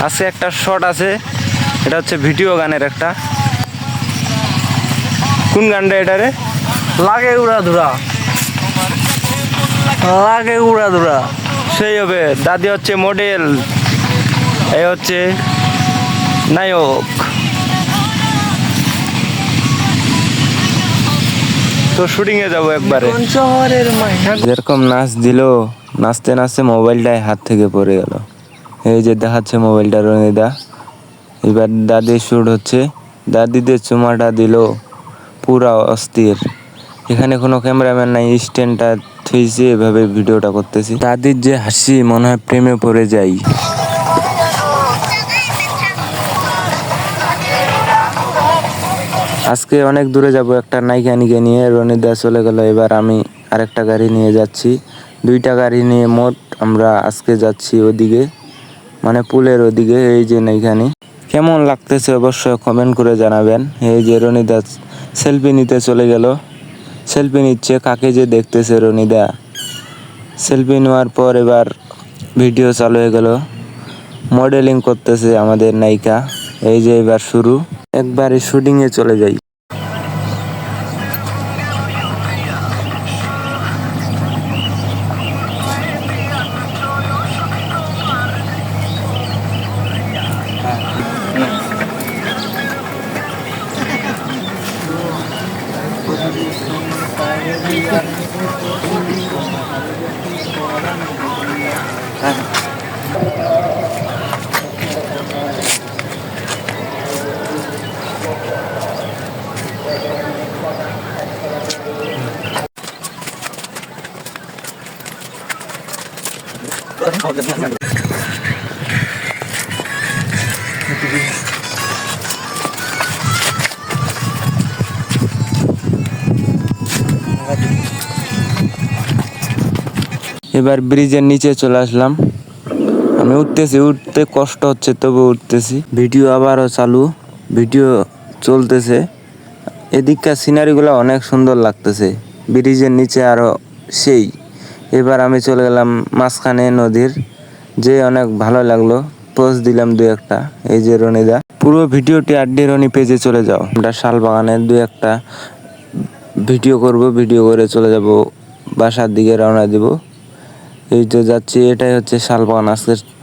আছে একটা শট আছে, এটা হচ্ছে ভিডিও গানের একটা। কোন গানটা এটা রে? লাগে উড়া ধুরা, লাগে উড়া ধুরা। সেই হবে। দাদি হচ্ছে মডেল, এই হচ্ছে নায়ক। তো শুটিং এ যাবো একবারে। যেরকম নাচ দিল, নাচতে নাচতে মোবাইলটাই হাত থেকে পড়ে গেল। এই যে দেখাচ্ছে মোবাইলটা রনিদা। এবার দাদির শুট হচ্ছে, দাদিদের চুমাটা দিল পুরা অস্থির। এখানে কোনো ক্যামেরাম্যান নাই, স্ট্যান্ডটা থুইছে, এভাবে ভিডিওটা করতেছি। দাদির যে হাসি, মনে হয় প্রেমে পড়ে যাই। আজকে অনেক দূরে যাব একটা নায়িকানিকে নিয়ে। রনিদা চলে গেল, এবার আমি আরেকটা গাড়ি নিয়ে যাচ্ছি। 2টা গাড়ি নিয়ে মোট আমরা আজকে যাচ্ছি ওদিকে, মানে পুলের ওদিকে। এই যে নায়িকানি, কেমন লাগতেছে অবশ্যই কমেন্ট করে জানাবেন। এই যে রনিদা সেলফি নিতে চলে গেল, সেলফি নিচ্ছে। কাকে যে দেখতেছে রনিদা। সেলফি নেওয়ার পর এবার ভিডিও চালু হয়ে গেল, মডেলিং করতেছে আমাদের নায়িকা। এই যে এবার শুরু, একবারে শুটিংয়ে চলে যাই। এবার ব্রিজের নিচে চলে আসলাম। আমি উঠতেছি, উঠতে কষ্ট হচ্ছে তবু উঠতেছি। ভিডিও আবারও চালু, ভিডিও চলতেছে। এদিককার সিনারিগুলো অনেক সুন্দর লাগতেছে, ব্রিজের নিচে আরো সেই। এবার আমি চলে গেলাম মাঝখানে নদীর, যে অনেক ভালো লাগলো। পোজ দিলাম 2-1টা। এই যে রনিদা। পুরো ভিডিওটি আড্ডি রনি পেজে চলে যাও। আমরা শালবাগানের 2-1টা ভিডিও করব, ভিডিও করে চলে যাব বাসার দিকে, রওনা দিব। এই তো যাচ্ছি, এটাই হচ্ছে শালবাগান।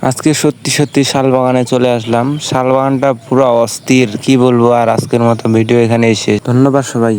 আজকে সত্যি সত্যি শালবাগানে চলে আসলাম। শালবাগানটা পুরো অস্থির, কি বলবো। আর আজকের মতো ভিডিও এখানেই শেষ। ধন্যবাদ সবাই।